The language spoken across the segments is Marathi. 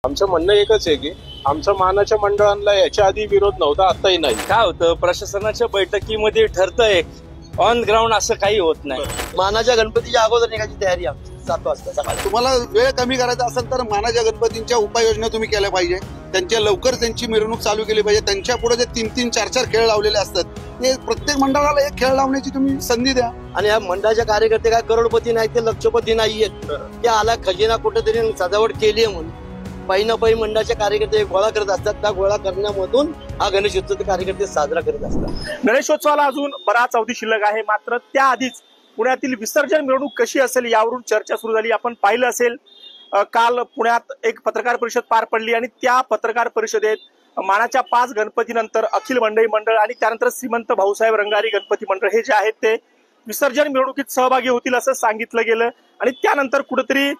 आमचं म्हणणं एकच आहे की आमच्या मानाच्या मंडळांना याच्या आधी विरोध नव्हता, आताही नाही। काय होतं, प्रशासनाच्या बैठकीमध्ये ठरतंय, ऑन ग्राउंड असं काही होत नाही। मानाच्या गणपतीच्या अगोदर निघायची तयारी आमची 7 वाजता सकाळी। तुम्हाला वेळ कमी करायचा असेल तर मानाच्या गणपतींच्या उपाययोजना तुम्ही केल्या पाहिजे। त्यांच्या लवकर त्यांची मिरवणूक चालू केली पाहिजे। त्यांच्या पुढे जे 3-3, 4-4 खेळ लावलेले असतात ते प्रत्येक मंडळाला एक खेळ लावण्याची तुम्ही संधी द्या। आणि या मंडळाच्या कार्यकर्ते काय करोडपती नाही, ते लक्षपती नाहीयेत। ते आला खजिना कुठेतरी सजावट केली आहे म्हणून पै मंडळाचे कार्यकर्ते गोळा करत असतात। त्या गोळा करण्यामधून हा गणेशोत्सव कार्यकर्ते साजरा करत असतात। गणेशोत्सवाला अजून बराच अवधी शिल्लक आहे, मात्र त्याआधीच पुण्यातील विसर्जन मिरवणूक कशी असेल यावरून चर्चा सुरू झाली। आपण पाहिलं असेल, काल पुण्यात एक पत्रकार परिषद पार पडली आणि त्या पत्रकार परिषदेत मानाच्या 5 गणपतीनंतर अखिल मंडळी मंडळ आणि त्यानंतर श्रीमंत भाऊसाहेब रंगारी गणपती मंडळ हे जे आहेत ते विसर्जन मिरवणुकीत सहभागी होतील असं सांगितलं गेलं। आणि त्यानंतर कुठेतरी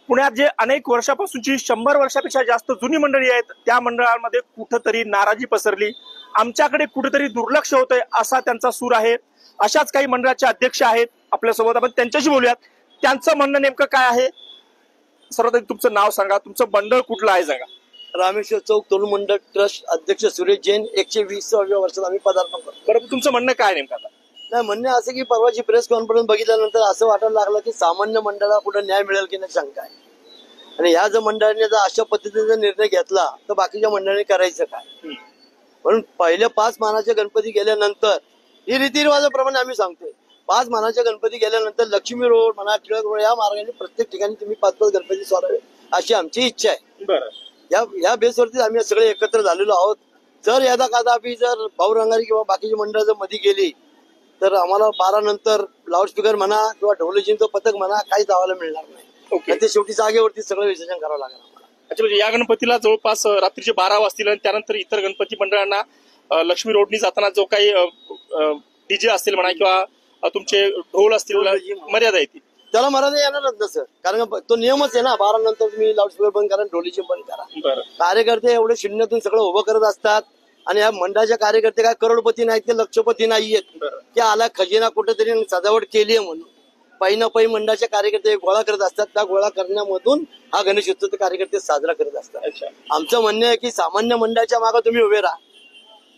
पुण्यात जे अनेक वर्षापासूनची 100 वर्षापेक्षा जास्त जुनी मंडळी आहेत त्या मंडळांमध्ये कुठेतरी नाराजी पसरली, आमच्याकडे कुठेतरी दुर्लक्ष होतंय असा त्यांचा सूर आहे। अशाच काही मंडळाचे अध्यक्ष आहेत आपल्यासोबत, आपण त्यांच्याशी बोलूयात, त्यांचं म्हणणं नेमकं काय आहे। सर्वात तुमचं नाव सांगा, तुमचं मंडळ कुठलं आहे सांगा। रामेश्वर चौक तरुण मंडळ ट्रस्ट अध्यक्ष सुरेश जैन, 120व्या वर्षात आम्ही पदार्पण करतो। बरोबर, तुमचं म्हणणं काय नेमकं आता? नाही, म्हणणे असं की परवाची प्रेस कॉन्फरन्स बघितल्यानंतर असं वाटायला लागलं की सामान्य मंडळाला कुठे न्याय मिळेल की नाही शंका आहे। आणि ह्या जर मंडळाने जर अशा पद्धतीचा निर्णय घेतला तर बाकीच्या मंडळाने करायचं काय। म्हणून पहिल्या 5 मानाचे गणपती गेल्यानंतर ही रीतिरिवाजाप्रमाणे आम्ही सांगतोय, 5 मानाचे गणपती गेल्यानंतर लक्ष्मी रोड म्हणा, टिळक रोड या मार्गाने प्रत्येक ठिकाणी तुम्ही 5-5 गणपती सोडावे अशी आमची इच्छा आहे। बरं, या बेसवरती आम्ही सगळे एकत्र झालेलो आहोत। जर यदा कदापि जर भाऊ रंगारी किंवा बाकीची मंडळ जर मध्ये गेली तर आम्हाला 12 नंतर लाऊडस्पीकर म्हणा किंवा ढोलजींचं पथक म्हणा काही जावायला मिळणार नाही। ते शेवटी जागेवरती सगळं विसर्जन करावं लागेल आम्हाला। अच्छा, म्हणजे या गणपतीला जवळपास रात्रीचे 12 वाजतील आणि त्यानंतर इतर गणपती मंडळांना लक्ष्मी रोडनी जाताना जो काही डीजे असतील म्हणा किंवा तुमचे ढोल असतील मर्यादा येतील, त्याला मर्यादा येणारच ना सर, कारण तो नियमच आहे ना, 12 नंतर तुम्ही लाऊडस्पीकर बंद करा, ढोलीचे बंद करा। कार्यकर्ते एवढे शून्यातून सगळं उभं करत असतात आणि या मंडळाचे कार्यकर्ते काय करोडपती नाहीत, ते लक्षपती नाहीयेत। ते आला खजिना कुठेतरी सजावट केली आहे म्हणून पै मंडळाचे कार्यकर्ते गोळा करत असतात। त्या गोळा करण्यामधून हा गणेशोत्सव कार्यकर्ते साजरा करत असतात। आमचं म्हणणं आहे की सामान्य मंडळाच्या मागे तुम्ही उभे राहा।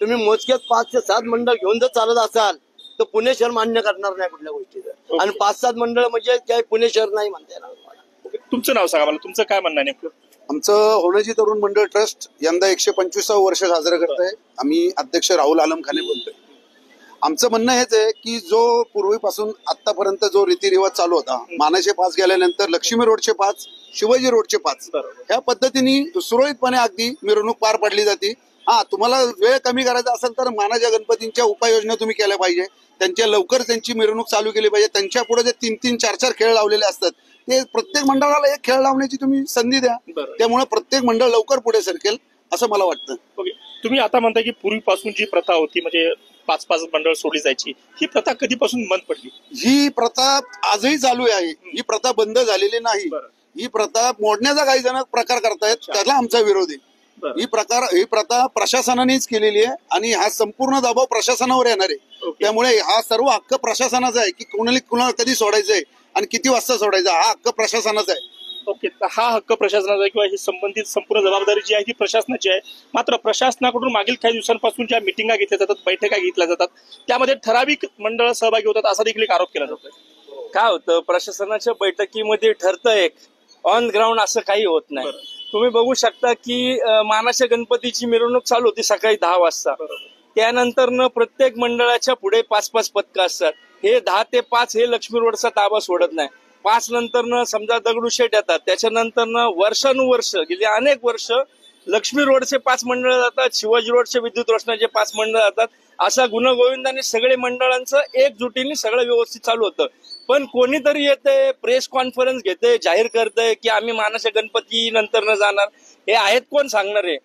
तुम्ही मोजकेच 5 ते 7 मंडळ घेऊन जर चालत असाल तर पुणे शहर मान्य करणार नाही कुठल्या गोष्टीचं। आणि 5-7 मंडळ म्हणजे काही पुणे शहर नाही म्हणता येणार मला। तुमचं नाव सांगा मला, तुमचं काय म्हणणं नेमकं? आमचं होणाजी तरुण मंडळ ट्रस्ट यंदा 125वं वर्ष साजरं करत आहे। आम्ही अध्यक्ष राहुल आलमखाने बोलतोय। आमचं म्हणणं हेच आहे की जो पूर्वीपासून आतापर्यंत जो रीतिरिवाज चालू होता, मानाचे 5 गेल्यानंतर लक्ष्मी रोडचे 5, शिवाजी रोडचे 5 ह्या पद्धतीने सुरळीतपणे अगदी मिरवणूक पार पडली जाते। हा, तुम्हाला वेळ कमी करायचा असेल तर मानाच्या गणपतींच्या उपाययोजना तुम्ही केल्या पाहिजे। त्यांच्या लवकर त्यांची मिरवणूक चालू केली पाहिजे। त्यांच्या पुढे जे 3-3, 4-4 खेळ लावलेले असतात ते प्रत्येक मंडळाला एक खेळ लावण्याची तुम्ही संधी द्या। त्यामुळे प्रत्येक मंडळ लवकर पुढे सरकेल असं मला वाटतं। ओके, तुम्ही आता म्हणता की पूर्वीपासून जी प्रथा होती म्हणजे 5-5 मंडळ सोडली जायची, ही प्रथा कधीपासून बंद पडली? ही प्रथा आजही चालू आहे, ही प्रथा बंद झालेली नाही। ही प्रथा मोडण्याचा काही जण प्रकार करतायत, त्याला आमचा विरोध आहे। ही प्रथा प्रशासनानेच केलेली आहे आणि हा संपूर्ण दबाव प्रशासनावर येणार आहे। त्यामुळे हा सर्व हक्क प्रशासनाचा आहे की कुणाला कधी सोडायचंय आणि किती वाजता सोडायचं, हा हक्क प्रशासनाचा आहे। ओके, हा हक्क प्रशासनाचा किंवा ही संबंधित संपूर्ण जबाबदारी जी आहे ती प्रशासनाची आहे। मात्र प्रशासनाकडून मागील काही दिवसांपासून ज्या मिटिंगा घेतल्या जातात, बैठका घेतल्या जातात, त्यामध्ये ठराविक मंडळ सहभागी होतात असा देखील एक आरोप केला जातोय। काय होतं, प्रशासनाच्या बैठकीमध्ये ठरतंय, ऑन ग्राउंड असं काही होत नाही। तुम्ही बघू शकता की मानाच्या गणपतीची मिरवणूक चालू होती सकाळी 10 वाजता, त्यानंतर प्रत्येक मंडळाच्या पुढे 5-5 पथकं असतात। हे 10 ते 5 हे लक्ष्मी रोडचा ताबा सोडत नाही। 5 नंतर समजा दगडूशेठ येतात, त्याच्यानंतर वर्षानुवर्ष गेली अनेक वर्ष लक्ष्मी रोडचे 5 मंडळ जातात, शिवाजी रोडचे विद्युत रोषणाचे 5 मंडळ जातात। असा गुणगोविंदाने सगळे मंडळांचं एकजुटीने सगळं व्यवस्थित चालू होतं। पण कोणीतरी येते, प्रेस कॉन्फरन्स घेते, जाहीर करतंय की आम्ही मानाच्या गणपती नंतर न जाणार, हे आहेत कोण सांगणार आहे?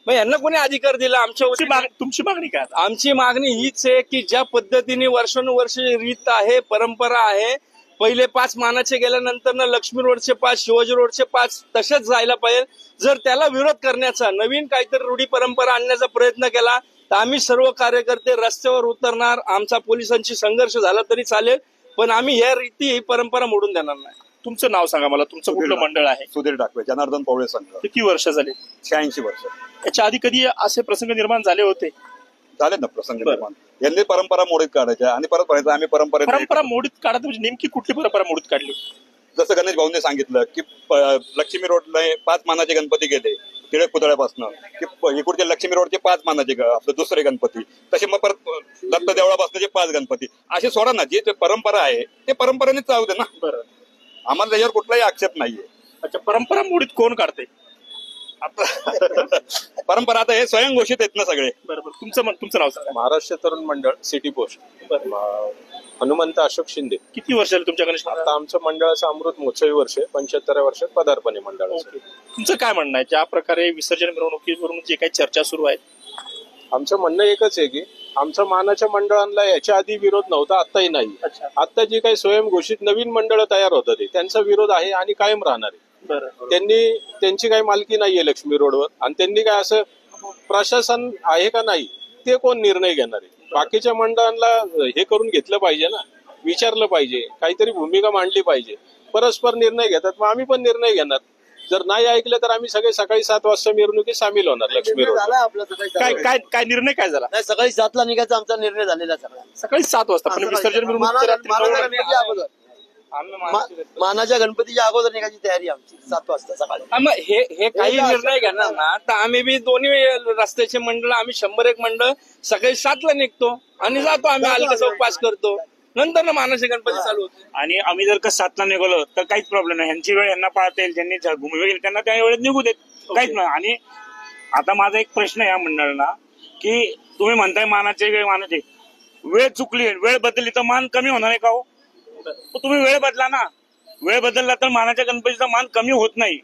मग यांना कोणी अधिकार दिला? तुमची मागणी काय? आमची मागणी हीच आहे की ज्या पद्धतीने वर्षानुवर्ष रीत आहे, परंपरा आहे, पहिले 5 मानाचे गेल्यानंतर लक्ष्मी रोडचे 5, शिवाजी रोडचे 5 तसेच जायला पाहिजे। जर त्याला विरोध करण्याचा, नवीन काहीतरी रूढी परंपरा आणण्याचा प्रयत्न केला तर आम्ही सर्व कार्यकर्ते रस्त्यावर उतरणार। आमचा पोलिसांशी संघर्ष झाला तरी चालेल, पण आम्ही ह्या रीती ही परंपरा मोडून देणार नाही। तुमचं नाव सांगा मला, तुमचं कुठलं मंडळ आहे? सुधीर टाकवे, जनार्दन पवळे संघ. किती वर्ष झाले? 86 वर्ष. याच्या आधी कधी असे प्रसंग निर्माण झाले होते? झाले ना प्रसंग निर्माण. यांनी परंपरा मोडीत काढायच्या आणि परत म्हणायचं आम्ही परंपरा मोडीत काढत म्हणजे नेमकी कुठली परंपरा मोडीत काढली? जसं गणेश भाऊंनी सांगितलं की लक्ष्मी रोडला 5 मानाचे गणपती गेले टिळक पुतळ्यापासून, की इकडचे लक्ष्मी रोडचे 5 मानाचे आपले दुसरे गणपती, तसे मग परत दत्त देवळापासूनचे 5 गणपती असे सोडा ना. जे परंपरा आहे ते परंपरेनेच चालू दे ना. बरं, आम्हाला त्याच्यावर कुठलाही आक्षेप नाहीये. अच्छा, परंपरा मोडीत कोण काढते? परंपरा आता हे स्वयंघोषित आहेत ना सगळे. बरोबर. तुमचं नाव सांगा. महाराष्ट्र तरुण मंडळ सिटी पोस्ट, हनुमंत अशोक शिंदे. किती वर्ष झाली तुमच्या गणेश? आता आमचं मंडळाचं अमृत महोत्सवी वर्ष 75व्या वर्षात पदार्पण आहे मंडळाचं. तुमचं काय म्हणणं आहे ज्या प्रकारे विसर्जन मिरवणुकीवरून जे काही चर्चा सुरू आहे? आमचं म्हणणं एकच आहे की आमच्या मानाच्या मंडळांना याच्या आधी विरोध नव्हता, आताही नाही. आता जी काही स्वयंघोषित नवीन मंडळ तयार होतात ते त्यांचा विरोध आहे आणि कायम राहणार आहे. त्यांची काही मालकी नाहीये लक्ष्मी रोडवर, आणि त्यांनी काय असं प्रशासन आहे का नाही ते कोण निर्णय घेणार आहे? बाकीच्या मंडळांना हे करून घेतलं पाहिजे ना, विचारलं पाहिजे, काहीतरी भूमिका मांडली पाहिजे. परस्पर निर्णय घेतात, मग आम्ही पण निर्णय घेणार. जर नाही ऐकलं तर आम्ही सगळे सकाळी 7 वाजता मिरवणुकीत सामील होणार लक्ष्मी रोड. काय निर्णय काय झाला? नाही, सकाळी 7ला निघायचा आमचा निर्णय झालेला सगळा. सकाळी 7 वाजता पण विसर्जन मिरवणूक मानाच्या गणपतीच्या अगोदर निघायची तयारी आमची 7 वाजता सकाळी. मग हे काही निर्णय घेणार ना तर आम्ही बी दोन्ही रस्त्याचे मंडळ, आम्ही 100 मंडळ सकाळी 7ला निघतो आणि जातो. आम्ही हलकासा उपवास करतो, नंतर ना मानाचे गणपती चालू होते. आणि आम्ही जर का 7ला निघालो तर काहीच प्रॉब्लेम नाही. ह्यांची वेळ यांना पाळता येईल, ज्यांनी भूमी वगैरे त्यांना त्या वेळेत निघू देत, काहीच नाही. आणि आता माझा एक प्रश्न आहे या मंडळाला की तुम्ही म्हणताय मानाचे वेळ चुकली, वेळ बदलली तर मान कमी होणार आहे का हो? तुम्ही वेळ बदला ना. वेळ बदलला तर मानाच्या गणपतीचा मान कमी होत नाही.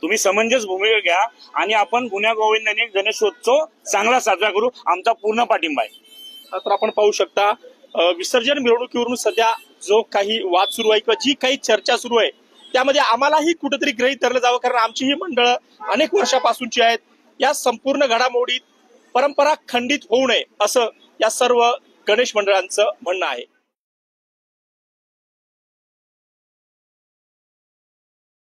तुम्ही समंजस भूमिका घ्या आणि आपण गुन्ह्या गोविंदाने गणेशोत्सव चांगला साजरा करू. आमचा पूर्ण पाठिंबा आहे. तर आपण पाहू शकता विसर्जन मिरवणुकीवरून सध्या जो काही वाद सुरू आहे किंवा जी काही चर्चा सुरू आहे त्यामध्ये आम्हालाही कुठेतरी गृहीत धरलं जावं, कारण आमची ही मंडळं अनेक वर्षापासूनची आहेत. या संपूर्ण घडामोडीत परंपरा खंडित होऊ नये असं या सर्व गणेश मंडळांचं म्हणणं आहे.